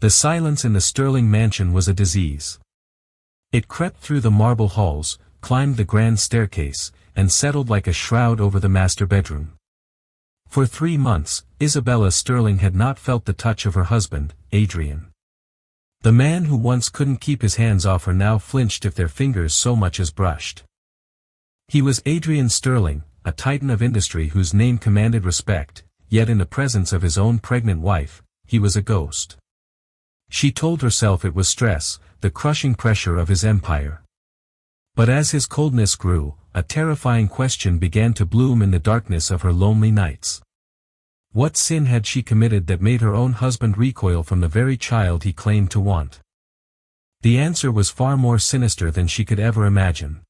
The silence in the Sterling mansion was a disease. It crept through the marble halls, climbed the grand staircase, and settled like a shroud over the master bedroom. For 3 months, Isabella Sterling had not felt the touch of her husband, Adrian. The man who once couldn't keep his hands off her now flinched if their fingers so much as brushed. He was Adrian Sterling, a titan of industry whose name commanded respect, yet in the presence of his own pregnant wife, he was a ghost. She told herself it was stress, the crushing pressure of his empire. But as his coldness grew, a terrifying question began to bloom in the darkness of her lonely nights. What sin had she committed that made her own husband recoil from the very child he claimed to want? The answer was far more sinister than she could ever imagine.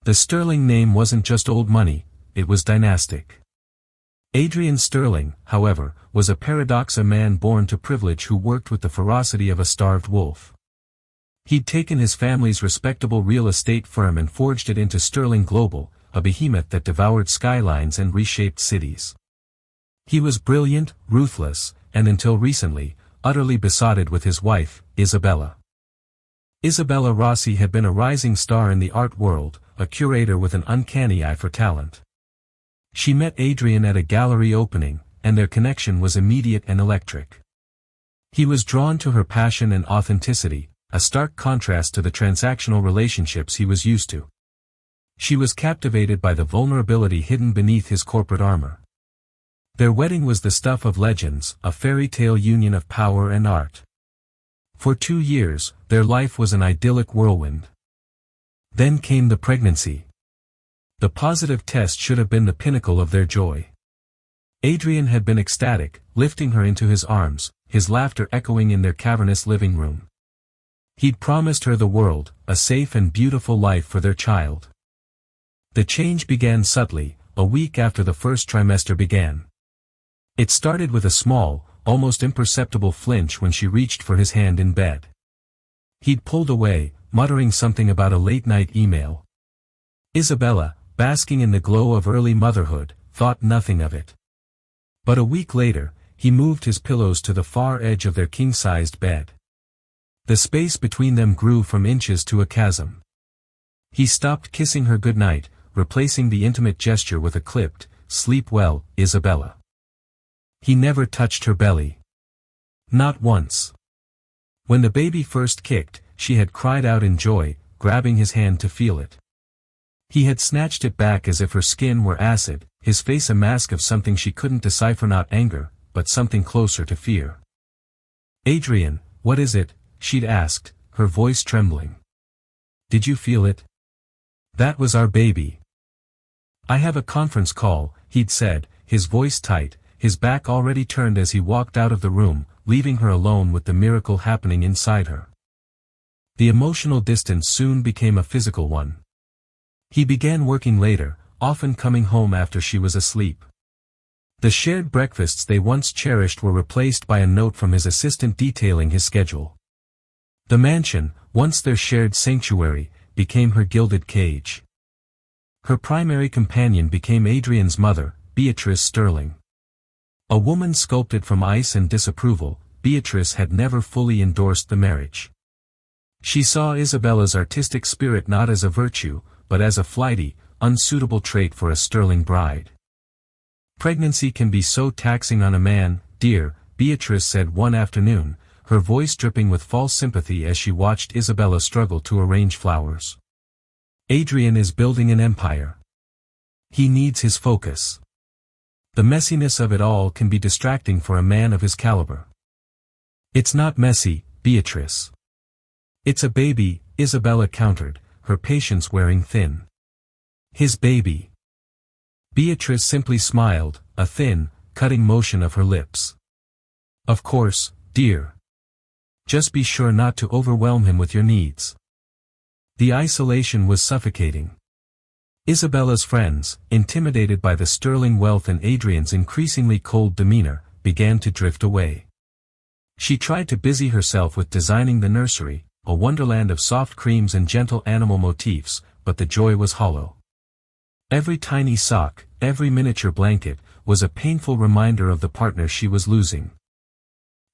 The Sterling name wasn't just old money, it was dynastic. Adrian Sterling, however, was a paradox, a man born to privilege who worked with the ferocity of a starved wolf. He'd taken his family's respectable real estate firm and forged it into Sterling Global, a behemoth that devoured skylines and reshaped cities. He was brilliant, ruthless, and until recently, utterly besotted with his wife, Isabella. Isabella Rossi had been a rising star in the art world, a curator with an uncanny eye for talent. She met Adrian at a gallery opening, and their connection was immediate and electric. He was drawn to her passion and authenticity, a stark contrast to the transactional relationships he was used to. She was captivated by the vulnerability hidden beneath his corporate armor. Their wedding was the stuff of legends, a fairy tale union of power and art. For 2 years, their life was an idyllic whirlwind. Then came the pregnancy. The positive test should have been the pinnacle of their joy. Adrian had been ecstatic, lifting her into his arms, his laughter echoing in their cavernous living room. He'd promised her the world, a safe and beautiful life for their child. The change began subtly, a week after the first trimester began. It started with a small, almost imperceptible flinch when she reached for his hand in bed. He'd pulled away, muttering something about a late-night email. Isabella, basking in the glow of early motherhood, thought nothing of it. But a week later, he moved his pillows to the far edge of their king-sized bed. The space between them grew from inches to a chasm. He stopped kissing her goodnight, replacing the intimate gesture with a clipped, "Sleep well, Isabella." He never touched her belly. Not once. When the baby first kicked, she had cried out in joy, grabbing his hand to feel it. He had snatched it back as if her skin were acid, his face a mask of something she couldn't decipher, not anger, but something closer to fear. "Adrian, what is it?" she'd asked, her voice trembling. "Did you feel it? That was our baby." "I have a conference call," he'd said, his voice tight, his back already turned as he walked out of the room, leaving her alone with the miracle happening inside her. The emotional distance soon became a physical one. He began working later, often coming home after she was asleep. The shared breakfasts they once cherished were replaced by a note from his assistant detailing his schedule. The mansion, once their shared sanctuary, became her gilded cage. Her primary companion became Adrian's mother, Beatrice Sterling. A woman sculpted from ice and disapproval, Beatrice had never fully endorsed the marriage. She saw Isabella's artistic spirit not as a virtue, but as a flighty, unsuitable trait for a Sterling bride. "Pregnancy can be so taxing on a man, dear," Beatrice said one afternoon, her voice dripping with false sympathy as she watched Isabella struggle to arrange flowers. "Adrian is building an empire. He needs his focus. The messiness of it all can be distracting for a man of his caliber." "It's not messy, Beatrice. It's a baby," Isabella countered, her patience wearing thin. "His baby." Beatrice simply smiled, a thin, cutting motion of her lips. "Of course, dear. Just be sure not to overwhelm him with your needs." The isolation was suffocating. Isabella's friends, intimidated by the Sterling wealth and Adrian's increasingly cold demeanor, began to drift away. She tried to busy herself with designing the nursery, a wonderland of soft creams and gentle animal motifs, but the joy was hollow. Every tiny sock, every miniature blanket, was a painful reminder of the partner she was losing.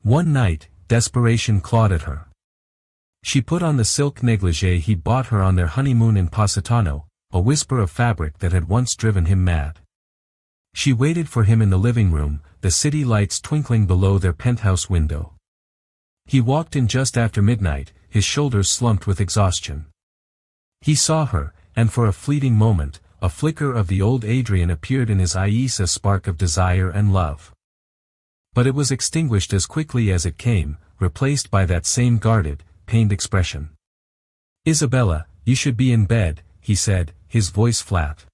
One night, desperation clawed at her. She put on the silk negligee he'd bought her on their honeymoon in Positano, a whisper of fabric that had once driven him mad. She waited for him in the living room, the city lights twinkling below their penthouse window. He walked in just after midnight, his shoulders slumped with exhaustion. He saw her, and for a fleeting moment, a flicker of the old Adrian appeared in his eyes, a spark of desire and love. But it was extinguished as quickly as it came, replaced by that same guarded, pained expression. "Isabella, you should be in bed," he said, his voice flat.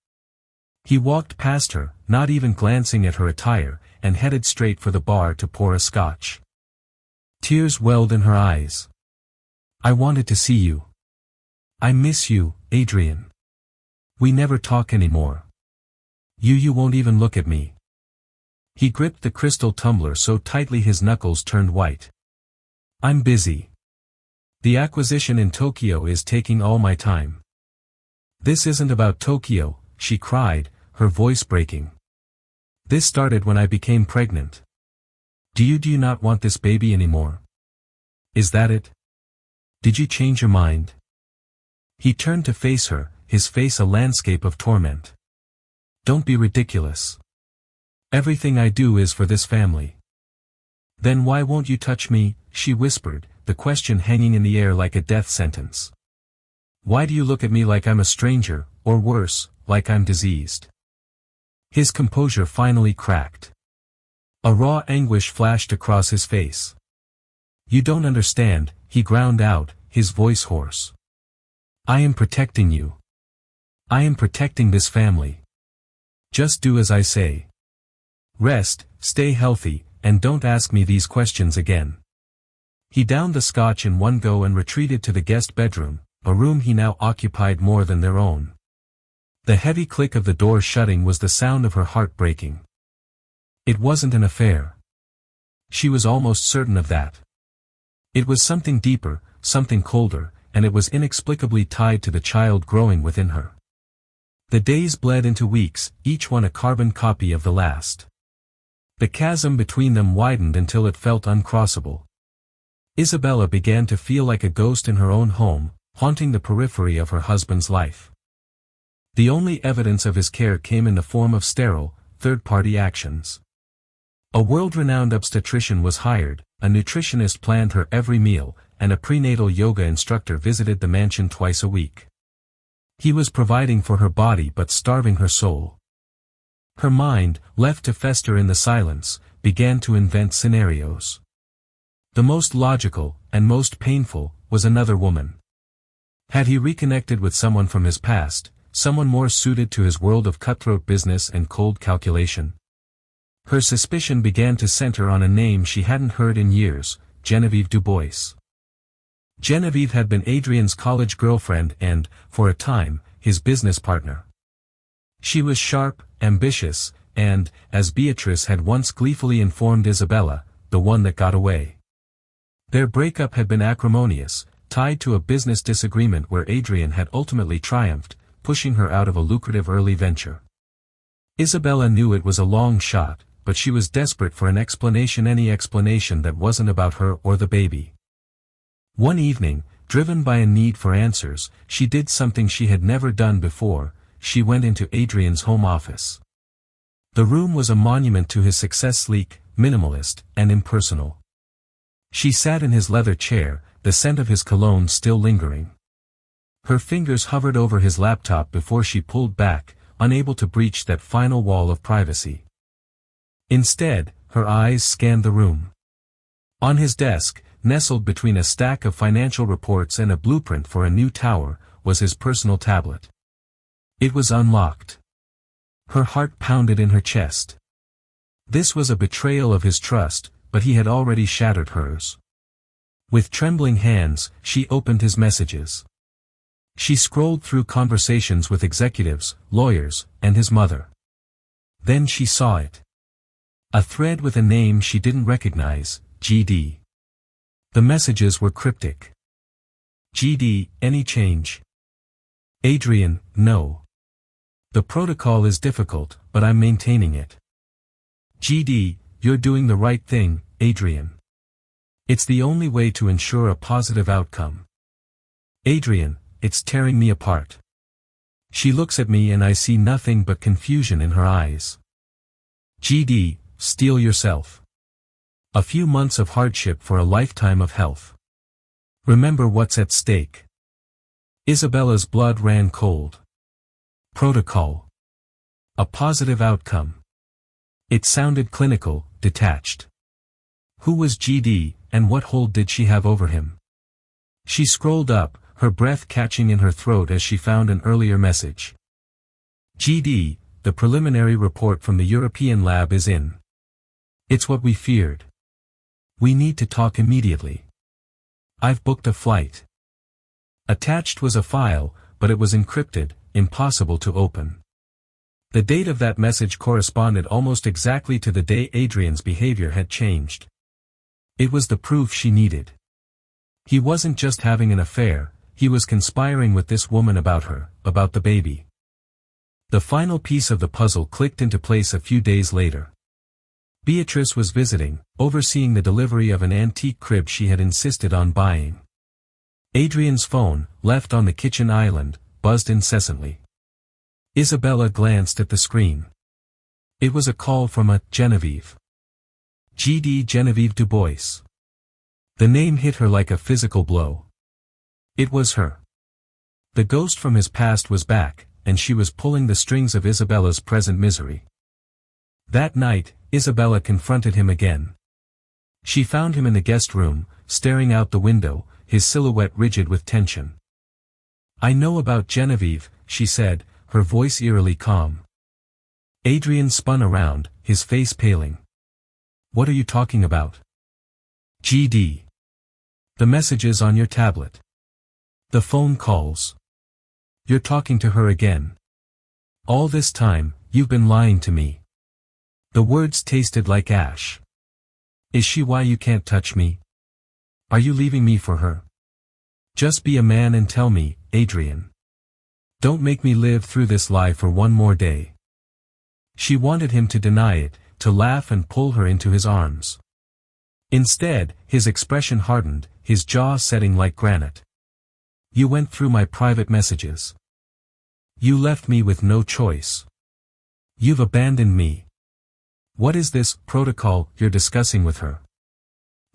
He walked past her, not even glancing at her attire, and headed straight for the bar to pour a scotch. Tears welled in her eyes. "I wanted to see you. I miss you, Adrian. We never talk anymore. You won't even look at me." He gripped the crystal tumbler so tightly his knuckles turned white. "I'm busy. The acquisition in Tokyo is taking all my time." "This isn't about Tokyo," she cried, her voice breaking. "This started when I became pregnant. Do you not want this baby anymore? Is that it? Did you change your mind?" He turned to face her, his face a landscape of torment. "Don't be ridiculous. Everything I do is for this family." "Then why won't you touch me?" she whispered, the question hanging in the air like a death sentence. "Why do you look at me like I'm a stranger, or worse, like I'm diseased?" His composure finally cracked. A raw anguish flashed across his face. "You don't understand," he ground out, his voice hoarse. "I am protecting you. I am protecting this family. Just do as I say. Rest, stay healthy, and don't ask me these questions again." He downed the scotch in one go and retreated to the guest bedroom, a room he now occupied more than their own. The heavy click of the door shutting was the sound of her heart breaking. It wasn't an affair. She was almost certain of that. It was something deeper, something colder, and it was inexplicably tied to the child growing within her. The days bled into weeks, each one a carbon copy of the last. The chasm between them widened until it felt uncrossable. Isabella began to feel like a ghost in her own home, haunting the periphery of her husband's life. The only evidence of his care came in the form of sterile, third-party actions. A world-renowned obstetrician was hired, a nutritionist planned her every meal, and a prenatal yoga instructor visited the mansion twice a week. He was providing for her body but starving her soul. Her mind, left to fester in the silence, began to invent scenarios. The most logical, and most painful, was another woman. Had he reconnected with someone from his past, someone more suited to his world of cutthroat business and cold calculation? Her suspicion began to center on a name she hadn't heard in years, Genevieve Dubois. Genevieve had been Adrian's college girlfriend and, for a time, his business partner. She was sharp, ambitious, and, as Beatrice had once gleefully informed Isabella, the one that got away. Their breakup had been acrimonious, tied to a business disagreement where Adrian had ultimately triumphed, pushing her out of a lucrative early venture. Isabella knew it was a long shot, but she was desperate for an explanation, any explanation that wasn't about her or the baby. One evening, driven by a need for answers, she did something she had never done before. She went into Adrian's home office. The room was a monument to his success, sleek, minimalist, and impersonal. She sat in his leather chair, the scent of his cologne still lingering. Her fingers hovered over his laptop before she pulled back, unable to breach that final wall of privacy. Instead, her eyes scanned the room. On his desk, nestled between a stack of financial reports and a blueprint for a new tower, was his personal tablet. It was unlocked. Her heart pounded in her chest. This was a betrayal of his trust, but he had already shattered hers. With trembling hands, she opened his messages. She scrolled through conversations with executives, lawyers, and his mother. Then she saw it. A thread with a name she didn't recognize, GD. The messages were cryptic. GD, any change? Adrian, no. The protocol is difficult, but I'm maintaining it. GD, you're doing the right thing, Adrian. It's the only way to ensure a positive outcome. Adrian, it's tearing me apart. She looks at me and I see nothing but confusion in her eyes. GD, steel yourself. A few months of hardship for a lifetime of health. Remember what's at stake. Isabella's blood ran cold. Protocol. A positive outcome. It sounded clinical, detached. Who was GD, and what hold did she have over him? She scrolled up, her breath catching in her throat as she found an earlier message. GD, the preliminary report from the European lab is in. It's what we feared. We need to talk immediately. I've booked a flight. Attached was a file, but it was encrypted, impossible to open. The date of that message corresponded almost exactly to the day Adrian's behavior had changed. It was the proof she needed. He wasn't just having an affair, he was conspiring with this woman about her, about the baby. The final piece of the puzzle clicked into place a few days later. Beatrice was visiting, overseeing the delivery of an antique crib she had insisted on buying. Adrian's phone, left on the kitchen island, buzzed incessantly. Isabella glanced at the screen. It was a call from a Genevieve. GD Genevieve Dubois. The name hit her like a physical blow. It was her. The ghost from his past was back, and she was pulling the strings of Isabella's present misery. That night, Isabella confronted him again. She found him in the guest room, staring out the window, his silhouette rigid with tension. I know about Genevieve, she said, her voice eerily calm. Adrian spun around, his face paling. What are you talking about? GD. The messages on your tablet. The phone calls. You're talking to her again. All this time, you've been lying to me. The words tasted like ash. Is she why you can't touch me? Are you leaving me for her? Just be a man and tell me, Adrian. Don't make me live through this lie for one more day. She wanted him to deny it, to laugh and pull her into his arms. Instead, his expression hardened, his jaw setting like granite. You went through my private messages. You left me with no choice. You've abandoned me. What is this protocol you're discussing with her?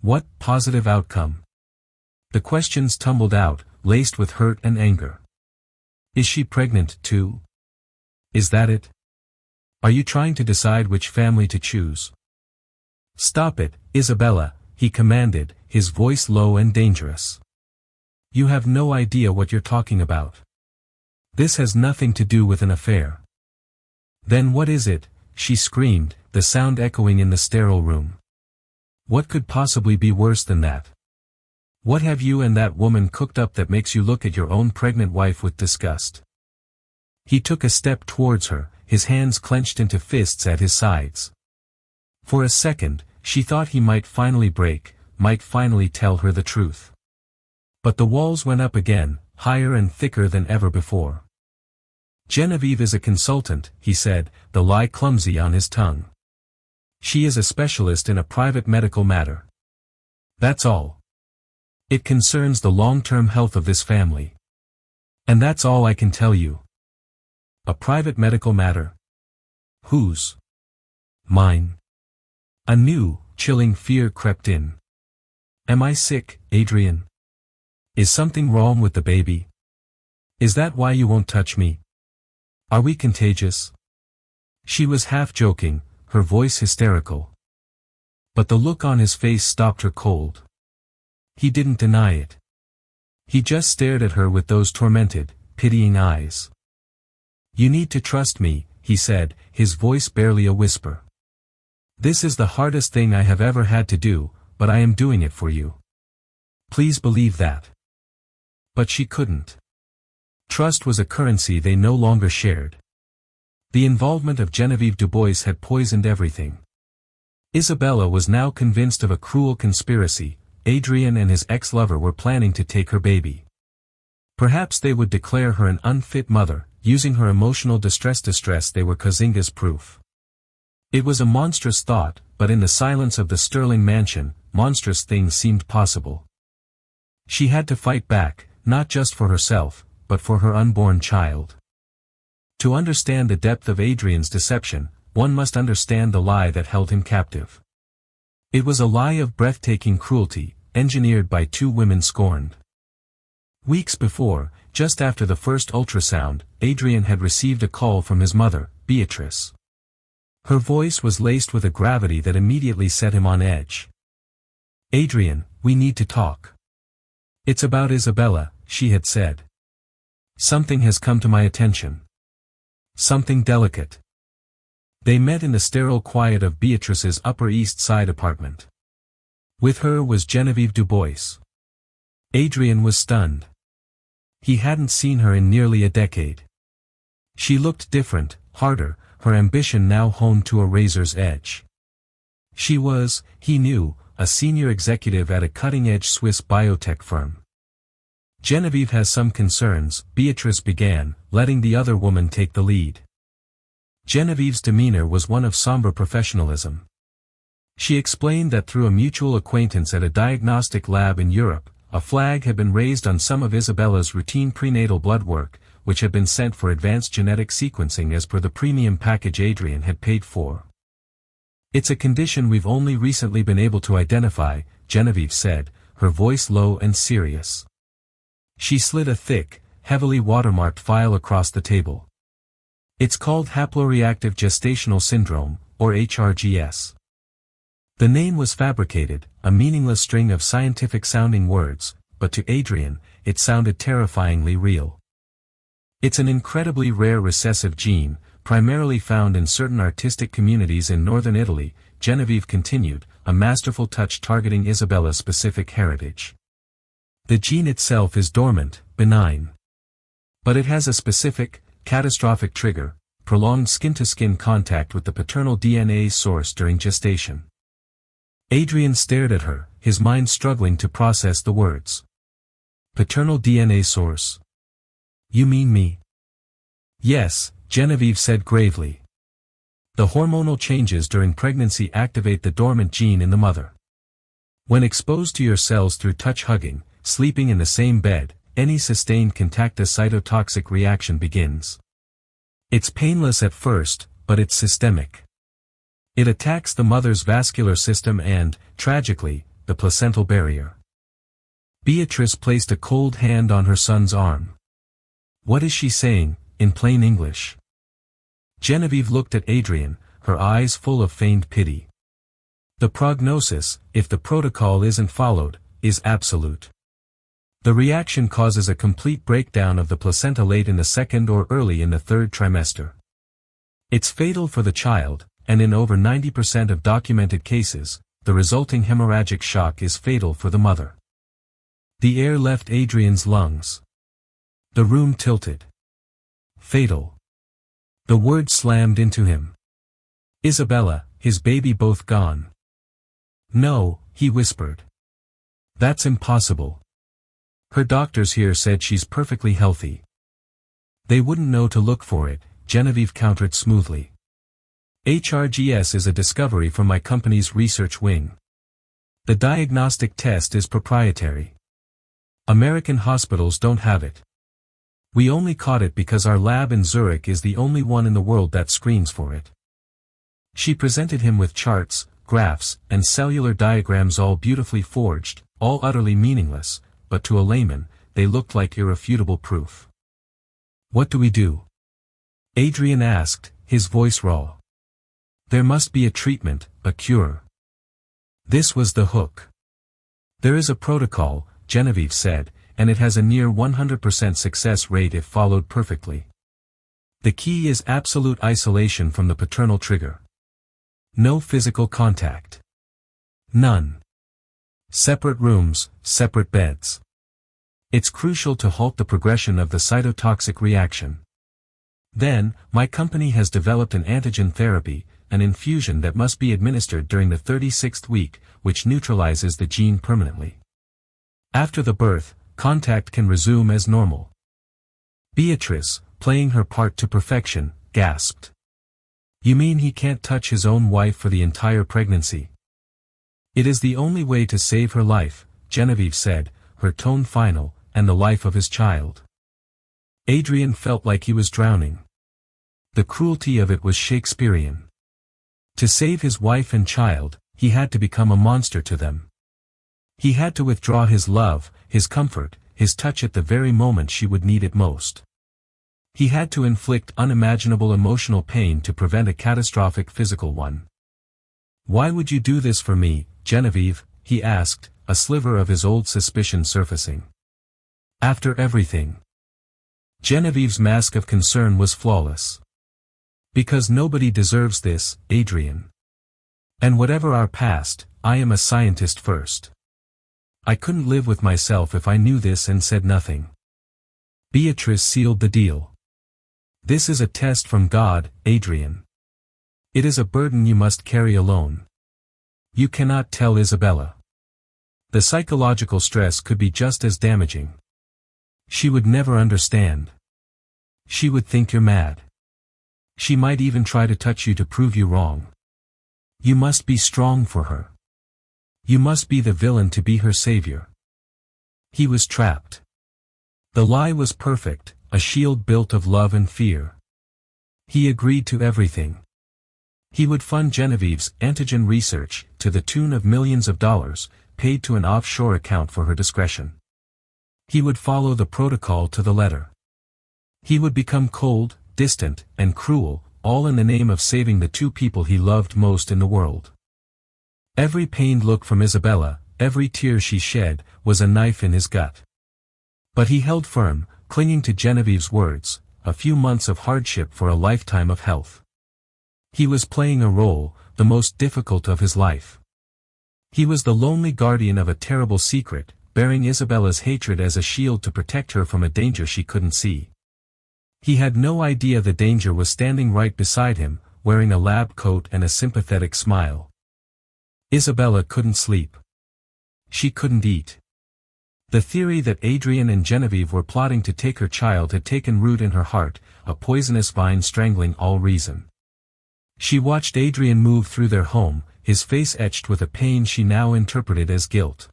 What positive outcome? The questions tumbled out, laced with hurt and anger. Is she pregnant too? Is that it? Are you trying to decide which family to choose? Stop it, Isabella, he commanded, his voice low and dangerous. You have no idea what you're talking about. This has nothing to do with an affair. Then what is it? She screamed, the sound echoing in the sterile room. What could possibly be worse than that? What have you and that woman cooked up that makes you look at your own pregnant wife with disgust? He took a step towards her, his hands clenched into fists at his sides. For a second, she thought he might finally break, might finally tell her the truth. But the walls went up again, higher and thicker than ever before. Genevieve is a consultant, he said, the lie clumsy on his tongue. She is a specialist in a private medical matter. That's all. It concerns the long-term health of this family. And that's all I can tell you. A private medical matter? Whose? Mine. A new, chilling fear crept in. Am I sick, Adrian? Is something wrong with the baby? Is that why you won't touch me? Are we contagious? She was half joking, her voice hysterical. But the look on his face stopped her cold. He didn't deny it. He just stared at her with those tormented, pitying eyes. You need to trust me, he said, his voice barely a whisper. This is the hardest thing I have ever had to do, but I am doing it for you. Please believe that. But she couldn't. Trust was a currency they no longer shared. The involvement of Genevieve Dubois had poisoned everything. Isabella was now convinced of a cruel conspiracy. Adrian and his ex-lover were planning to take her baby. Perhaps they would declare her an unfit mother, using her emotional distress they were Kazinga's proof. It was a monstrous thought, but in the silence of the Sterling mansion, monstrous things seemed possible. She had to fight back, not just for herself, but for her unborn child. To understand the depth of Adrian's deception, one must understand the lie that held him captive. It was a lie of breathtaking cruelty, engineered by two women scorned. Weeks before, just after the first ultrasound, Adrian had received a call from his mother, Beatrice. Her voice was laced with a gravity that immediately set him on edge. "Adrian, we need to talk. It's about Isabella," she had said. "Something has come to my attention. Something delicate." They met in the sterile quiet of Beatrice's Upper East Side apartment. With her was Genevieve Dubois. Adrian was stunned. He hadn't seen her in nearly a decade. She looked different, harder, her ambition now honed to a razor's edge. She was, he knew, a senior executive at a cutting-edge Swiss biotech firm. "Genevieve has some concerns," Beatrice began, letting the other woman take the lead. Genevieve's demeanor was one of somber professionalism. She explained that through a mutual acquaintance at a diagnostic lab in Europe, a flag had been raised on some of Isabella's routine prenatal blood work, which had been sent for advanced genetic sequencing as per the premium package Adrian had paid for. "It's a condition we've only recently been able to identify," Genevieve said, her voice low and serious. She slid a thick, heavily watermarked file across the table. "It's called haploreactive gestational syndrome, or HRGS. The name was fabricated, a meaningless string of scientific-sounding words, but to Adrian, it sounded terrifyingly real. "It's an incredibly rare recessive gene, primarily found in certain artistic communities in northern Italy," Genevieve continued, a masterful touch targeting Isabella's specific heritage. "The gene itself is dormant, benign. But it has a specific, catastrophic trigger, prolonged skin-to-skin contact with the paternal DNA source during gestation." Adrian stared at her, his mind struggling to process the words. "Paternal DNA source? You mean me?" "Yes," Genevieve said gravely. "The hormonal changes during pregnancy activate the dormant gene in the mother. When exposed to your cells through touch hugging, sleeping in the same bed, any sustained contact cytotoxic reaction begins. It's painless at first, but it's systemic. It attacks the mother's vascular system and, tragically, the placental barrier." Beatrice placed a cold hand on her son's arm. "What is she saying, in plain English?" Genevieve looked at Adrian, her eyes full of feigned pity. "The prognosis, if the protocol isn't followed, is absolute. The reaction causes a complete breakdown of the placenta late in the second or early in the third trimester. It's fatal for the child, and in over 90% of documented cases, the resulting hemorrhagic shock is fatal for the mother." The air left Adrian's lungs. The room tilted. Fatal. The word slammed into him. Isabella, his baby both gone. "No," he whispered. "That's impossible. Her doctors here said she's perfectly healthy." "They wouldn't know to look for it," Genevieve countered smoothly. "HRGS is a discovery from my company's research wing. The diagnostic test is proprietary. American hospitals don't have it. We only caught it because our lab in Zurich is the only one in the world that screens for it." She presented him with charts, graphs, and cellular diagrams all beautifully forged, all utterly meaningless, but to a layman, they looked like irrefutable proof. "What do we do?" Adrian asked, his voice raw. "There must be a treatment, a cure." This was the hook. "There is a protocol," Genevieve said, "and it has a near 100% success rate if followed perfectly. The key is absolute isolation from the paternal trigger. No physical contact. None. Separate rooms, separate beds. It's crucial to halt the progression of the cytotoxic reaction. Then, my company has developed an antigen therapy, an infusion that must be administered during the 36th week, which neutralizes the gene permanently. After the birth, contact can resume as normal." Beatrice, playing her part to perfection, gasped. You mean he can't touch his own wife for the entire pregnancy? It is the only way to save her life, Genevieve said, her tone final, and the life of his child. Adrian felt like he was drowning. The cruelty of it was Shakespearean. To save his wife and child, he had to become a monster to them. He had to withdraw his love, his comfort, his touch at the very moment she would need it most. He had to inflict unimaginable emotional pain to prevent a catastrophic physical one. "Why would you do this for me, Genevieve?" he asked, a sliver of his old suspicion surfacing. "After everything." Genevieve's mask of concern was flawless. "Because nobody deserves this, Adrian. And whatever our past, I am a scientist first. I couldn't live with myself if I knew this and said nothing." Beatrice sealed the deal. "This is a test from God, Adrian. It is a burden you must carry alone. You cannot tell Isabella. The psychological stress could be just as damaging. She would never understand. She would think you're mad. She might even try to touch you to prove you wrong. You must be strong for her. You must be the villain to be her savior." He was trapped. The lie was perfect, a shield built of love and fear. He agreed to everything. He would fund Genevieve's antigen research to the tune of millions of dollars, paid to an offshore account for her discretion. He would follow the protocol to the letter. He would become cold, distant, and cruel, all in the name of saving the two people he loved most in the world. Every pained look from Isabella, every tear she shed, was a knife in his gut. But he held firm, clinging to Genevieve's words, a few months of hardship for a lifetime of health. He was playing a role, the most difficult of his life. He was the lonely guardian of a terrible secret, bearing Isabella's hatred as a shield to protect her from a danger she couldn't see. He had no idea the danger was standing right beside him, wearing a lab coat and a sympathetic smile. Isabella couldn't sleep. She couldn't eat. The theory that Adrian and Genevieve were plotting to take her child had taken root in her heart, a poisonous vine strangling all reason. She watched Adrian move through their home, his face etched with a pain she now interpreted as guilt.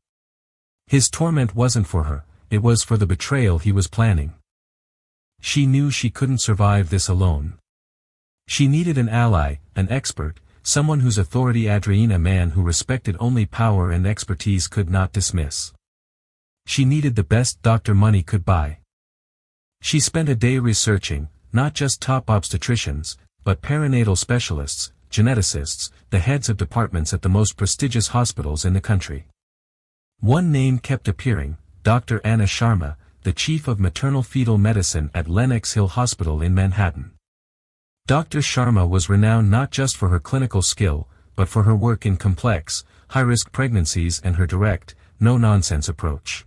His torment wasn't for her, it was for the betrayal he was planning. She knew she couldn't survive this alone. She needed an ally, an expert, someone whose authority Adrian, a man who respected only power and expertise, could not dismiss. She needed the best doctor money could buy. She spent a day researching, not just top obstetricians, but perinatal specialists, geneticists, the heads of departments at the most prestigious hospitals in the country. One name kept appearing, Dr. Anna Sharma, the chief of maternal-fetal medicine at Lenox Hill Hospital in Manhattan. Dr. Sharma was renowned not just for her clinical skill, but for her work in complex, high-risk pregnancies and her direct, no-nonsense approach.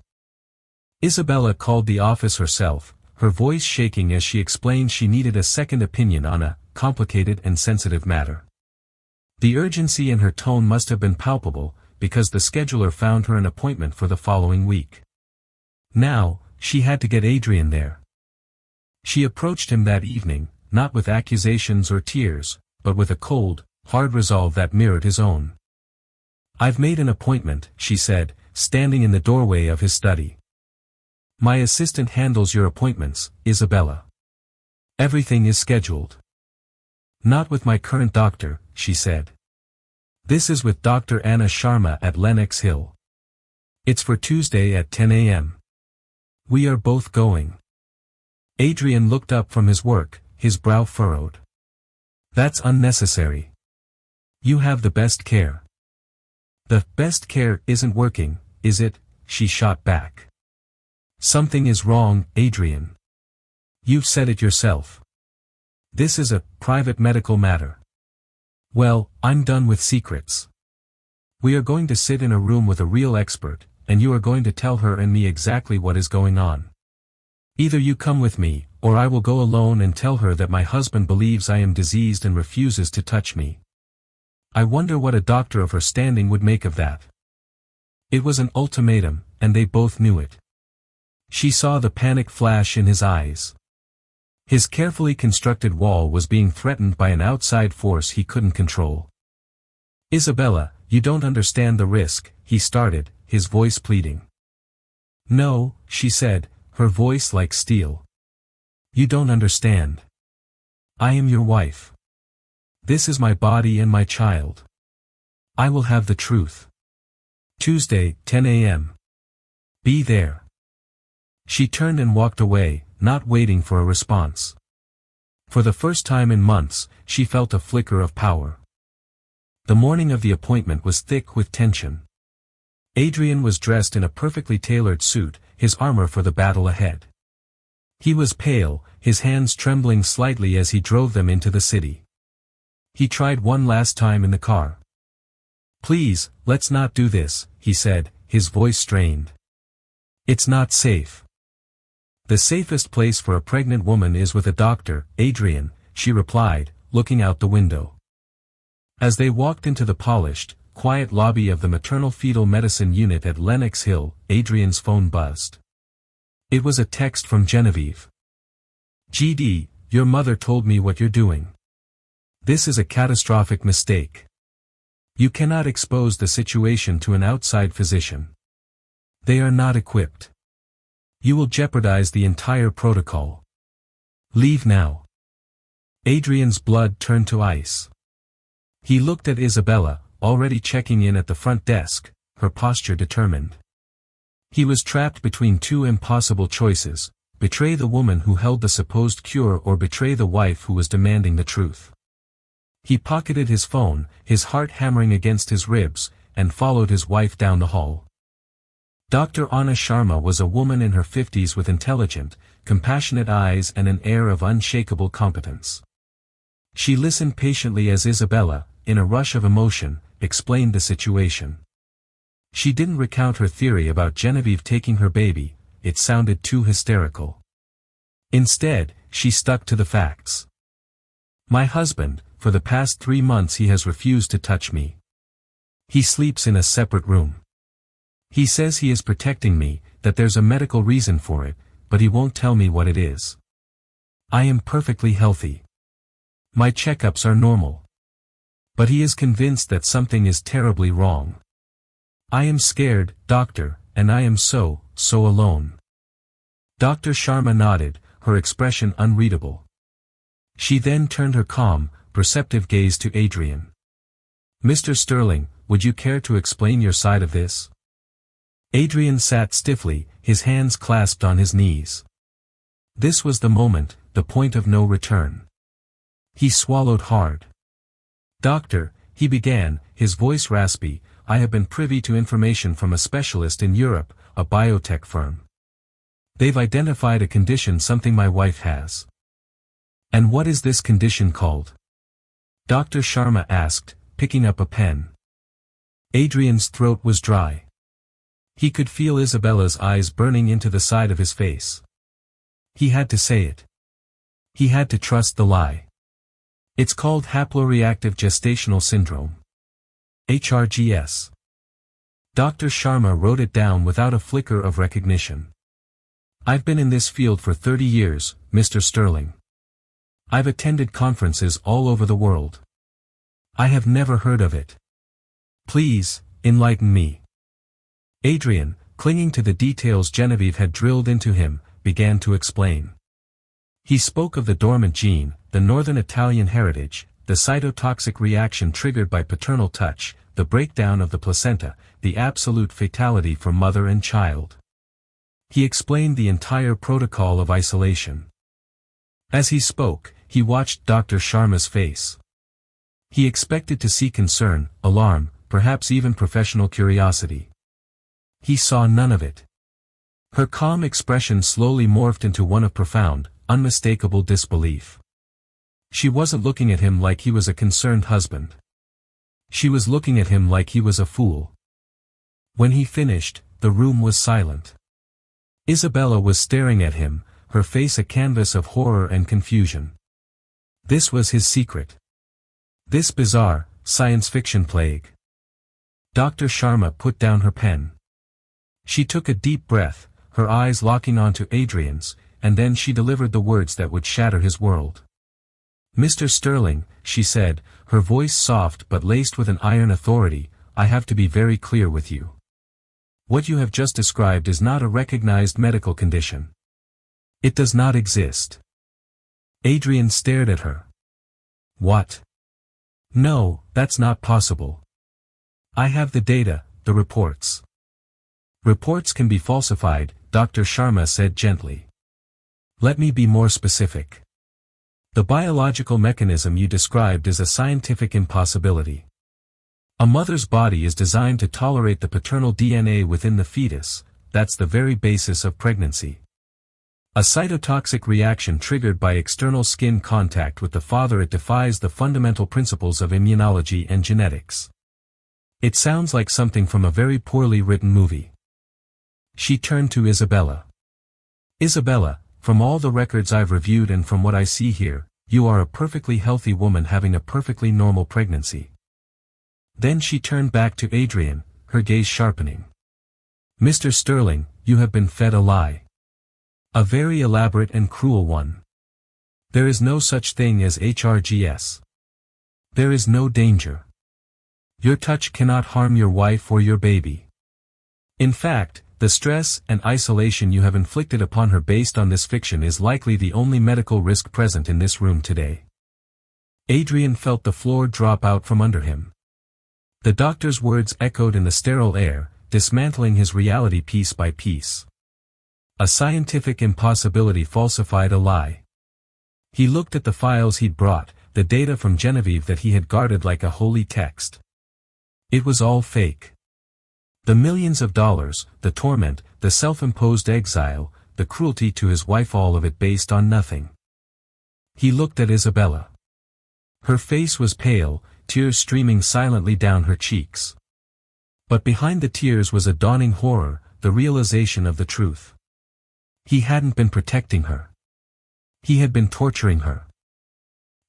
Isabella called the office herself, her voice shaking as she explained she needed a second opinion on a complicated and sensitive matter. The urgency in her tone must have been palpable, because the scheduler found her an appointment for the following week. Now, she had to get Adrian there. She approached him that evening, not with accusations or tears, but with a cold, hard resolve that mirrored his own. "I've made an appointment," she said, standing in the doorway of his study. "My assistant handles your appointments, Isabella. Everything is scheduled." "Not with my current doctor," she said. "This is with Dr. Anna Sharma at Lenox Hill. It's for Tuesday at 10 a.m. We are both going." Adrian looked up from his work, his brow furrowed. "That's unnecessary. You have the best care." "The best care isn't working, is it?" she shot back. "Something is wrong, Adrian. You've said it yourself. This is a private medical matter." "Well, I'm done with secrets. We are going to sit in a room with a real expert, and you are going to tell her and me exactly what is going on. Either you come with me, or I will go alone and tell her that my husband believes I am diseased and refuses to touch me." I wonder what a doctor of her standing would make of that. It was an ultimatum, and they both knew it. She saw the panic flash in his eyes. His carefully constructed wall was being threatened by an outside force he couldn't control. "Isabella, you don't understand the risk," he started, his voice pleading. "No," she said, her voice like steel. "You don't understand. I am your wife. This is my body and my child. I will have the truth. Tuesday, 10 a.m. Be there." She turned and walked away, not waiting for a response. For the first time in months, she felt a flicker of power. The morning of the appointment was thick with tension. Adrian was dressed in a perfectly tailored suit, his armor for the battle ahead. He was pale, his hands trembling slightly as he drove them into the city. He tried one last time in the car. "Please, let's not do this," he said, his voice strained. "It's not safe." "The safest place for a pregnant woman is with a doctor, Adrian," she replied, looking out the window. As they walked into the polished, quiet lobby of the maternal-fetal medicine unit at Lenox Hill, Adrian's phone buzzed. It was a text from Genevieve. "GD, your mother told me what you're doing. This is a catastrophic mistake. You cannot expose the situation to an outside physician. They are not equipped. You will jeopardize the entire protocol. Leave now." Adrian's blood turned to ice. He looked at Isabella, already checking in at the front desk, her posture determined. He was trapped between two impossible choices: betray the woman who held the supposed cure or betray the wife who was demanding the truth. He pocketed his phone, his heart hammering against his ribs, and followed his wife down the hall. Dr. Anna Sharma was a woman in her 50s with intelligent, compassionate eyes and an air of unshakable competence. She listened patiently as Isabella, in a rush of emotion, explained the situation. She didn't recount her theory about Genevieve taking her baby, it sounded too hysterical. Instead, she stuck to the facts. "My husband, for the past 3 months he has refused to touch me. He sleeps in a separate room. He says he is protecting me, that there's a medical reason for it, but he won't tell me what it is. I am perfectly healthy. My checkups are normal. But he is convinced that something is terribly wrong. I am scared, doctor, and I am so alone." Dr. Sharma nodded, her expression unreadable. She then turned her calm, perceptive gaze to Adrian. "Mr. Sterling, would you care to explain your side of this?" Adrian sat stiffly, his hands clasped on his knees. This was the moment, the point of no return. He swallowed hard. "Doctor," he began, his voice raspy, "I have been privy to information from a specialist in Europe, a biotech firm. They've identified a condition something my wife has." "And what is this condition called?" Dr. Sharma asked, picking up a pen. Adrian's throat was dry. He could feel Isabella's eyes burning into the side of his face. He had to say it. He had to trust the lie. "It's called haploreactive gestational syndrome. HRGS." Dr. Sharma wrote it down without a flicker of recognition. "I've been in this field for 30 years, Mr. Sterling. I've attended conferences all over the world. I have never heard of it. Please, enlighten me." Adrian, clinging to the details Genevieve had drilled into him, began to explain. He spoke of the dormant gene, the northern Italian heritage, the cytotoxic reaction triggered by paternal touch, the breakdown of the placenta, the absolute fatality for mother and child. He explained the entire protocol of isolation. As he spoke, he watched Dr. Sharma's face. He expected to see concern, alarm, perhaps even professional curiosity. He saw none of it. Her calm expression slowly morphed into one of profound, unmistakable disbelief. She wasn't looking at him like he was a concerned husband. She was looking at him like he was a fool. When he finished, the room was silent. Isabella was staring at him, her face a canvas of horror and confusion. This was his secret. This bizarre, science fiction plague. Dr. Sharma put down her pen. She took a deep breath, her eyes locking onto Adrian's, and then she delivered the words that would shatter his world. "Mr. Sterling," she said, her voice soft but laced with an iron authority, "I have to be very clear with you. What you have just described is not a recognized medical condition. It does not exist." Adrian stared at her. "What? No, that's not possible. I have the data, the reports." "Reports can be falsified," Dr. Sharma said gently. "Let me be more specific. The biological mechanism you described is a scientific impossibility. A mother's body is designed to tolerate the paternal DNA within the fetus, that's the very basis of pregnancy. A cytotoxic reaction triggered by external skin contact with the father, it defies the fundamental principles of immunology and genetics. It sounds like something from a very poorly written movie." She turned to Isabella. "Isabella, from all the records I've reviewed and from what I see here, you are a perfectly healthy woman having a perfectly normal pregnancy." Then she turned back to Adrian, her gaze sharpening. "Mr. Sterling, you have been fed a lie. A very elaborate and cruel one. There is no such thing as HRGS. There is no danger. Your touch cannot harm your wife or your baby. In fact, the stress and isolation you have inflicted upon her based on this fiction is likely the only medical risk present in this room today." Adrian felt the floor drop out from under him. The doctor's words echoed in the sterile air, dismantling his reality piece by piece. A scientific impossibility falsified a lie. He looked at the files he'd brought, the data from Genevieve that he had guarded like a holy text. It was all fake. The millions of dollars, the torment, the self-imposed exile, the cruelty to his wife, all of it based on nothing. He looked at Isabella. Her face was pale, tears streaming silently down her cheeks. But behind the tears was a dawning horror, the realization of the truth. He hadn't been protecting her. He had been torturing her.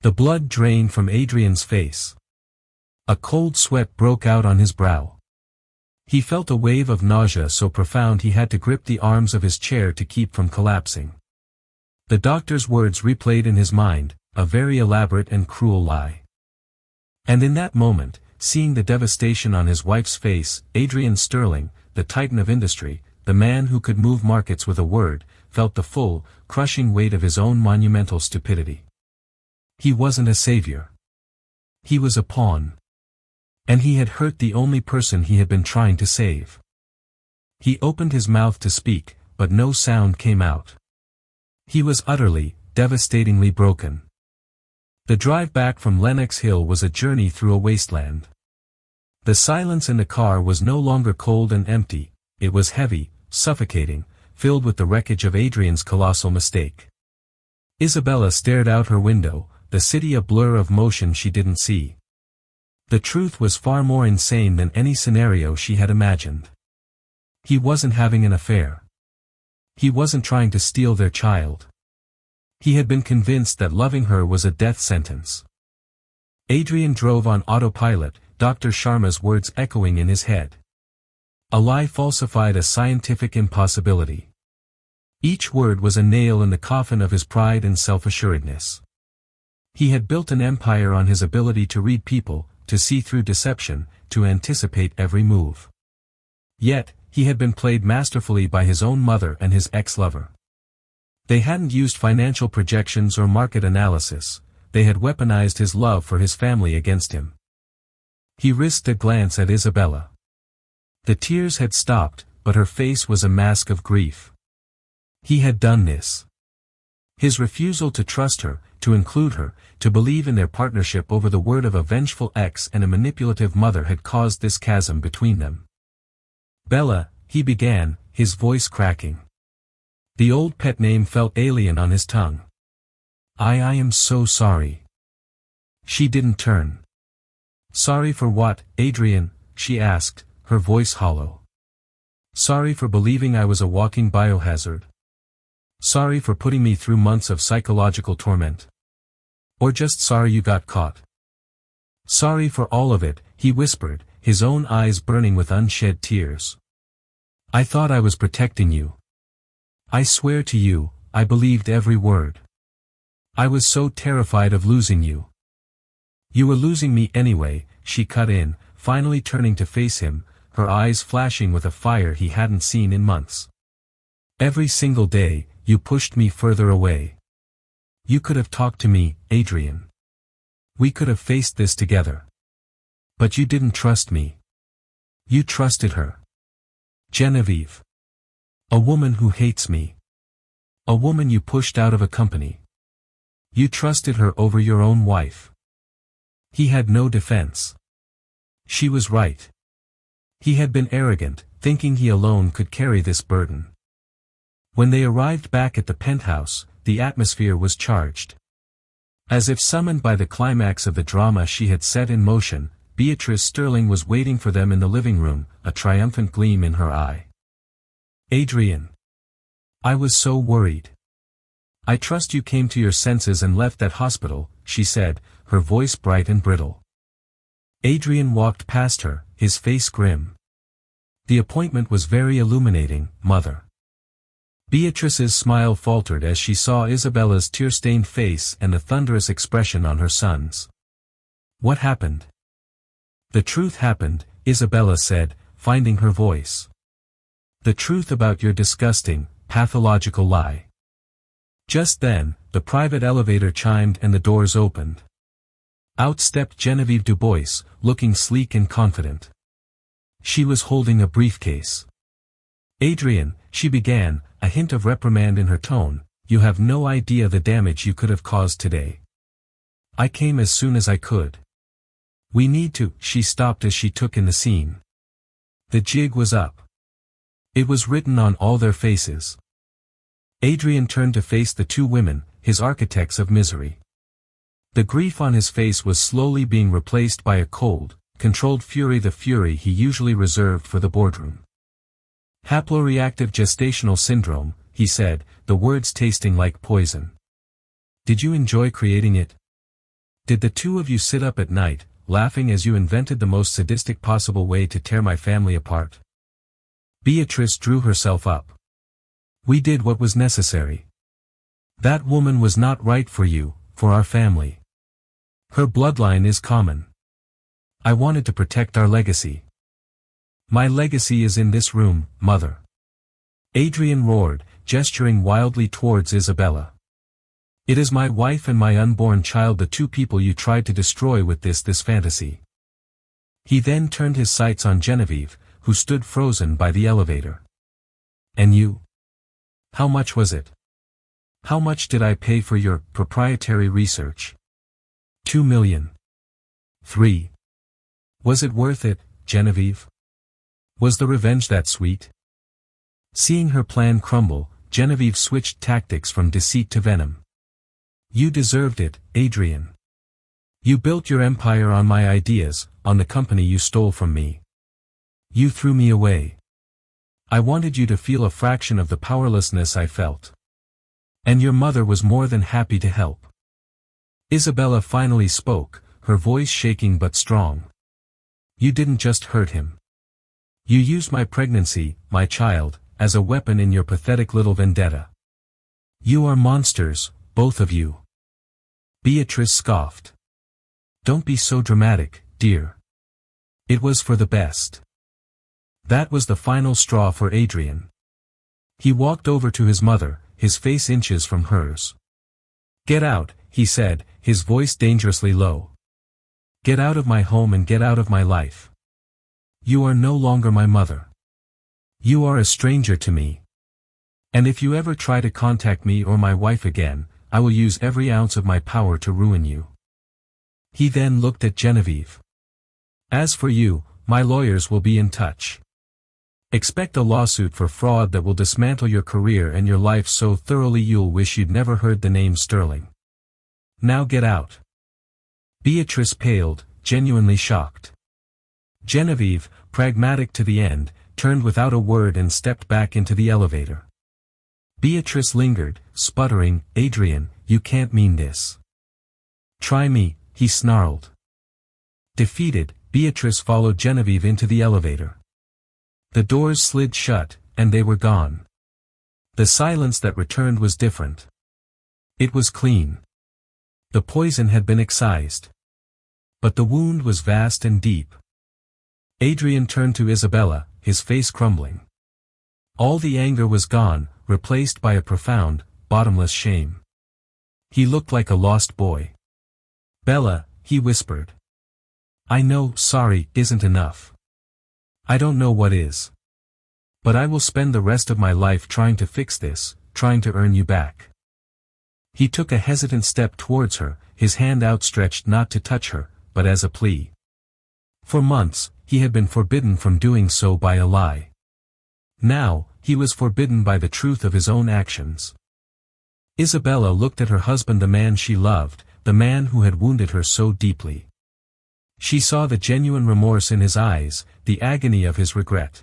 The blood drained from Adrian's face. A cold sweat broke out on his brow. He felt a wave of nausea so profound he had to grip the arms of his chair to keep from collapsing. The doctor's words replayed in his mind, a very elaborate and cruel lie. And in that moment, seeing the devastation on his wife's face, Adrian Sterling, the titan of industry, the man who could move markets with a word, felt the full, crushing weight of his own monumental stupidity. He wasn't a savior. He was a pawn. And he had hurt the only person he had been trying to save. He opened his mouth to speak, but no sound came out. He was utterly, devastatingly broken. The drive back from Lenox Hill was a journey through a wasteland. The silence in the car was no longer cold and empty, it was heavy, suffocating, filled with the wreckage of Adrian's colossal mistake. Isabella stared out her window, the city a blur of motion she didn't see. The truth was far more insane than any scenario she had imagined. He wasn't having an affair. He wasn't trying to steal their child. He had been convinced that loving her was a death sentence. Adrian drove on autopilot, Dr. Sharma's words echoing in his head. A lie falsified a scientific impossibility. Each word was a nail in the coffin of his pride and self-assuredness. He had built an empire on his ability to read people, to see through deception, to anticipate every move. Yet, he had been played masterfully by his own mother and his ex-lover. They hadn't used financial projections or market analysis, they had weaponized his love for his family against him. He risked a glance at Isabella. The tears had stopped, but her face was a mask of grief. He had done this. His refusal to trust her, to include her, to believe in their partnership over the word of a vengeful ex and a manipulative mother had caused this chasm between them. "Bella," he began, his voice cracking. The old pet name felt alien on his tongue. I am so sorry." She didn't turn. "Sorry for what, Adrian?" she asked, her voice hollow. "Sorry for believing I was a walking biohazard? Sorry for putting me through months of psychological torment? Or just sorry you got caught?" "Sorry for all of it," he whispered, his own eyes burning with unshed tears. "I thought I was protecting you. I swear to you, I believed every word. I was so terrified of losing you. You were losing me anyway, she cut in, finally turning to face him, her eyes flashing with a fire he hadn't seen in months. Every single day, you pushed me further away. You could have talked to me, Adrian. We could have faced this together. But you didn't trust me. You trusted her. Genevieve. A woman who hates me. A woman you pushed out of a company. You trusted her over your own wife. He had no defense. She was right. He had been arrogant, thinking he alone could carry this burden. When they arrived back at the penthouse, the atmosphere was charged. As if summoned by the climax of the drama she had set in motion, Beatrice Sterling was waiting for them in the living room, a triumphant gleam in her eye. Adrian. I was so worried. I trust you came to your senses and left that hospital, she said, her voice bright and brittle. Adrian walked past her, his face grim. The appointment was very illuminating, Mother. Beatrice's smile faltered as she saw Isabella's tear-stained face and the thunderous expression on her son's. What happened? The truth happened, Isabella said, finding her voice. The truth about your disgusting, pathological lie. Just then, the private elevator chimed and the doors opened. Out stepped Genevieve Dubois, looking sleek and confident. She was holding a briefcase. Adrian, she began, a hint of reprimand in her tone, you have no idea the damage you could have caused today. I came as soon as I could. We need to, she stopped as she took in the scene. The jig was up. It was written on all their faces. Adrian turned to face the two women, his architects of misery. The grief on his face was slowly being replaced by a cold, controlled fury, the fury he usually reserved for the boardroom. Haploreactive gestational syndrome, he said, the words tasting like poison. Did you enjoy creating it? Did the two of you sit up at night, laughing as you invented the most sadistic possible way to tear my family apart? Beatrice drew herself up. We did what was necessary. That woman was not right for you, for our family. Her bloodline is common. I wanted to protect our legacy. My legacy is in this room, Mother. Adrian roared, gesturing wildly towards Isabella. It is my wife and my unborn child, the two people you tried to destroy with this fantasy. He then turned his sights on Genevieve, who stood frozen by the elevator. And you? How much was it? How much did I pay for your proprietary research? 2 million. 3. Was it worth it, Genevieve? Was the revenge that sweet? Seeing her plan crumble, Genevieve switched tactics from deceit to venom. You deserved it, Adrian. You built your empire on my ideas, on the company you stole from me. You threw me away. I wanted you to feel a fraction of the powerlessness I felt. And your mother was more than happy to help. Isabella finally spoke, her voice shaking but strong. You didn't just hurt him. You used my pregnancy, my child, as a weapon in your pathetic little vendetta. You are monsters, both of you. Beatrice scoffed. Don't be so dramatic, dear. It was for the best. That was the final straw for Adrian. He walked over to his mother, his face inches from hers. Get out, he said, his voice dangerously low. Get out of my home and get out of my life. You are no longer my mother. You are a stranger to me. And if you ever try to contact me or my wife again, I will use every ounce of my power to ruin you. He then looked at Genevieve. As for you, my lawyers will be in touch. Expect a lawsuit for fraud that will dismantle your career and your life so thoroughly you'll wish you'd never heard the name Sterling. Now get out. Beatrice paled, genuinely shocked. Genevieve, pragmatic to the end, turned without a word and stepped back into the elevator. Beatrice lingered, sputtering, Adrian, you can't mean this. Try me, he snarled. Defeated, Beatrice followed Genevieve into the elevator. The doors slid shut, and they were gone. The silence that returned was different. It was clean. The poison had been excised. But the wound was vast and deep. Adrian turned to Isabella, his face crumbling. All the anger was gone, replaced by a profound, bottomless shame. He looked like a lost boy. "Bella," he whispered. "I know sorry isn't enough. I don't know what is. But I will spend the rest of my life trying to fix this, trying to earn you back." He took a hesitant step towards her, his hand outstretched not to touch her, but as a plea. For months, he had been forbidden from doing so by a lie. Now, he was forbidden by the truth of his own actions. Isabella looked at her husband, the man she loved, the man who had wounded her so deeply. She saw the genuine remorse in his eyes, the agony of his regret.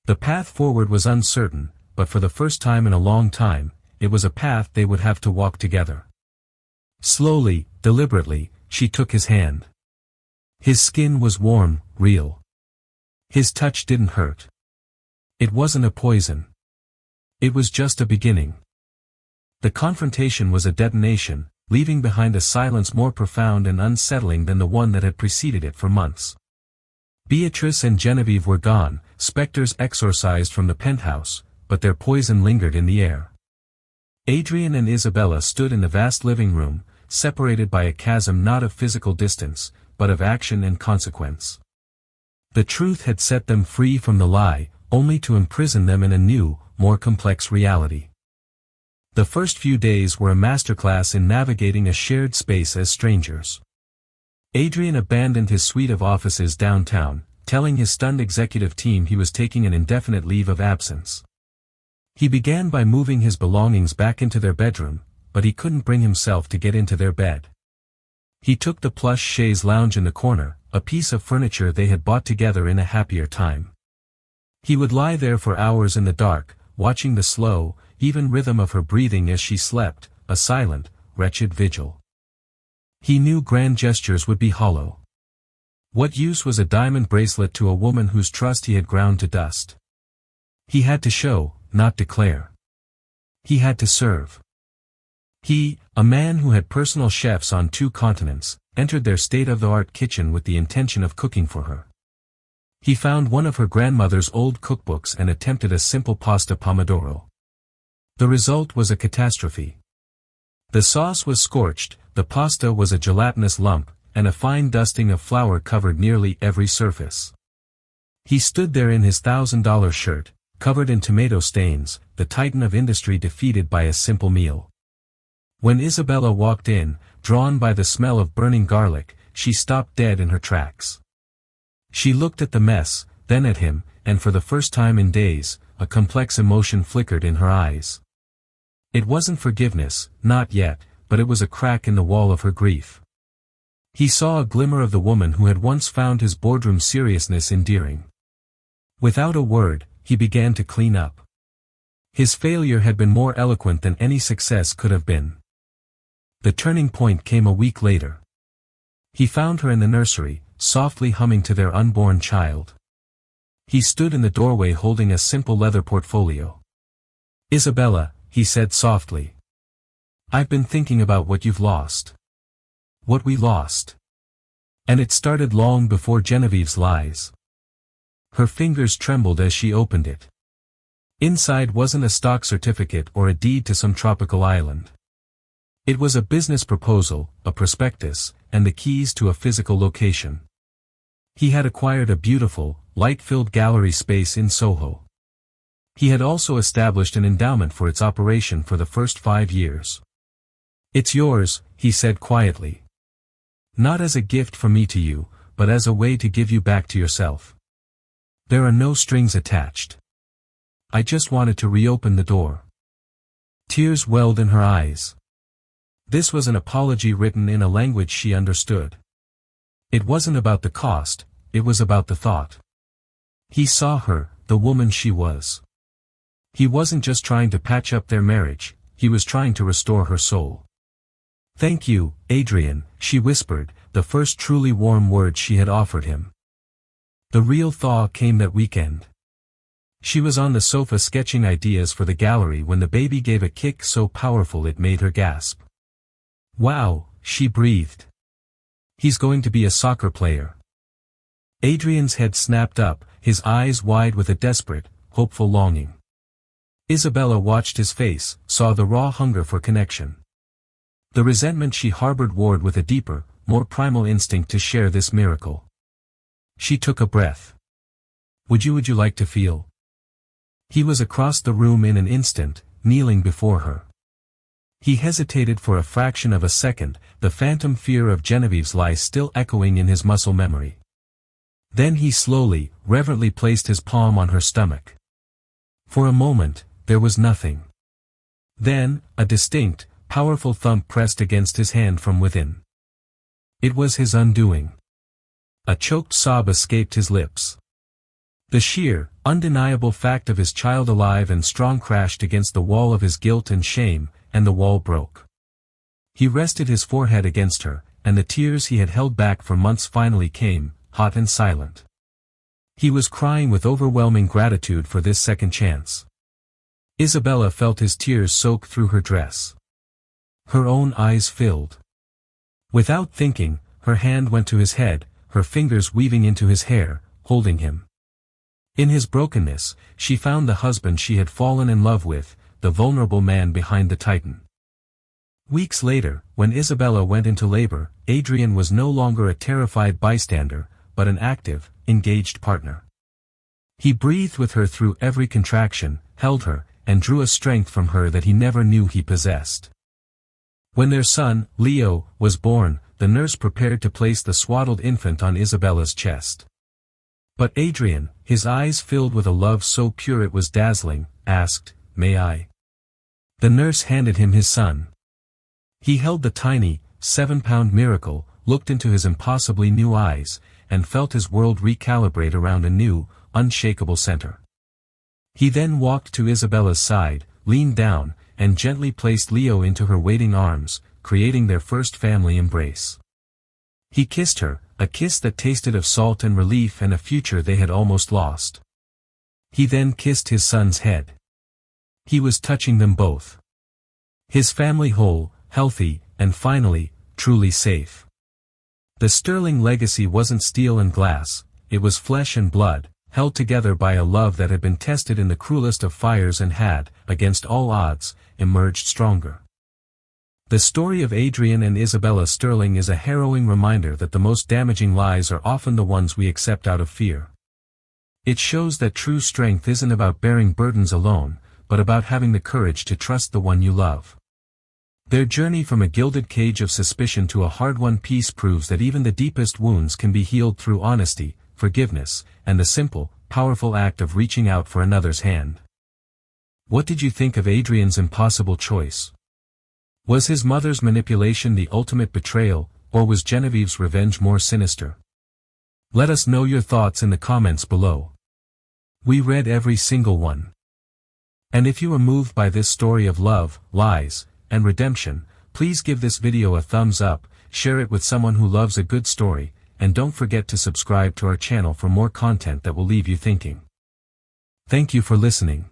The path forward was uncertain, but for the first time in a long time, it was a path they would have to walk together. Slowly, deliberately, she took his hand. His skin was warm, real. His touch didn't hurt. It wasn't a poison. It was just a beginning. The confrontation was a detonation, leaving behind a silence more profound and unsettling than the one that had preceded it for months. Beatrice and Genevieve were gone, specters exorcised from the penthouse, but their poison lingered in the air. Adrian and Isabella stood in the vast living room, separated by a chasm not of physical distance, but of action and consequence. The truth had set them free from the lie, only to imprison them in a new, more complex reality. The first few days were a masterclass in navigating a shared space as strangers. Adrian abandoned his suite of offices downtown, telling his stunned executive team he was taking an indefinite leave of absence. He began by moving his belongings back into their bedroom, but he couldn't bring himself to get into their bed. He took the plush chaise lounge in the corner, a piece of furniture they had bought together in a happier time. He would lie there for hours in the dark, watching the slow, even rhythm of her breathing as she slept, a silent, wretched vigil. He knew grand gestures would be hollow. What use was a diamond bracelet to a woman whose trust he had ground to dust? He had to show, not declare. He had to serve. He, a man who had personal chefs on 2 continents, entered their state-of-the-art kitchen with the intention of cooking for her. He found one of her grandmother's old cookbooks and attempted a simple pasta pomodoro. The result was a catastrophe. The sauce was scorched, the pasta was a gelatinous lump, and a fine dusting of flour covered nearly every surface. He stood there in his $1,000 shirt, covered in tomato stains, the titan of industry defeated by a simple meal. When Isabella walked in, drawn by the smell of burning garlic, she stopped dead in her tracks. She looked at the mess, then at him, and for the first time in days, a complex emotion flickered in her eyes. It wasn't forgiveness, not yet, but it was a crack in the wall of her grief. He saw a glimmer of the woman who had once found his boardroom seriousness endearing. Without a word, he began to clean up. His failure had been more eloquent than any success could have been. The turning point came a week later. He found her in the nursery, softly humming to their unborn child. He stood in the doorway holding a simple leather portfolio. "Isabella," he said softly. "I've been thinking about what you've lost. What we lost. And it started long before Genevieve's lies." Her fingers trembled as she opened it. Inside wasn't a stock certificate or a deed to some tropical island. It was a business proposal, a prospectus, and the keys to a physical location. He had acquired a beautiful, light-filled gallery space in Soho. He had also established an endowment for its operation for the first 5 years. "It's yours," he said quietly. "Not as a gift from me to you, but as a way to give you back to yourself. There are no strings attached. I just wanted to reopen the door." Tears welled in her eyes. This was an apology written in a language she understood. It wasn't about the cost, it was about the thought. He saw her, the woman she was. He wasn't just trying to patch up their marriage, he was trying to restore her soul. "Thank you, Adrian," she whispered, the first truly warm words she had offered him. The real thaw came that weekend. She was on the sofa sketching ideas for the gallery when the baby gave a kick so powerful it made her gasp. "Wow," she breathed. "He's going to be a soccer player." Adrian's head snapped up, his eyes wide with a desperate, hopeful longing. Isabella watched his face, saw the raw hunger for connection. The resentment she harbored warred with a deeper, more primal instinct to share this miracle. She took a breath. Would you like to feel?" He was across the room in an instant, kneeling before her. He hesitated for a fraction of a second, the phantom fear of Genevieve's lie still echoing in his muscle memory. Then he slowly, reverently placed his palm on her stomach. For a moment, there was nothing. Then, a distinct, powerful thump pressed against his hand from within. It was his undoing. A choked sob escaped his lips. The sheer, undeniable fact of his child alive and strong crashed against the wall of his guilt and shame, and the wall broke. He rested his forehead against her, and the tears he had held back for months finally came, hot and silent. He was crying with overwhelming gratitude for this second chance. Isabella felt his tears soak through her dress. Her own eyes filled. Without thinking, her hand went to his head, her fingers weaving into his hair, holding him. In his brokenness, she found the husband she had fallen in love with, the vulnerable man behind the titan. Weeks later, when Isabella went into labor, Adrian was no longer a terrified bystander, but an active, engaged partner. He breathed with her through every contraction, held her, and drew a strength from her that he never knew he possessed. When their son, Leo, was born, the nurse prepared to place the swaddled infant on Isabella's chest. But Adrian, his eyes filled with a love so pure it was dazzling, asked, "May I?" The nurse handed him his son. He held the tiny, 7-pound miracle, looked into his impossibly new eyes, and felt his world recalibrate around a new, unshakable center. He then walked to Isabella's side, leaned down, and gently placed Leo into her waiting arms, creating their first family embrace. He kissed her, a kiss that tasted of salt and relief and a future they had almost lost. He then kissed his son's head. He was touching them both. His family whole, healthy, and finally, truly safe. The sterling legacy wasn't steel and glass, it was flesh and blood, held together by a love that had been tested in the cruelest of fires and had, against all odds, emerged stronger. The story of Adrian and Isabella Sterling is a harrowing reminder that the most damaging lies are often the ones we accept out of fear. It shows that true strength isn't about bearing burdens alone, but about having the courage to trust the one you love. Their journey from a gilded cage of suspicion to a hard-won peace proves that even the deepest wounds can be healed through honesty, forgiveness, and the simple, powerful act of reaching out for another's hand. What did you think of Adrian's impossible choice? Was his mother's manipulation the ultimate betrayal, or was Genevieve's revenge more sinister? Let us know your thoughts in the comments below. We read every single one. And if you are moved by this story of love, lies, and redemption, please give this video a thumbs up, share it with someone who loves a good story, and don't forget to subscribe to our channel for more content that will leave you thinking. Thank you for listening.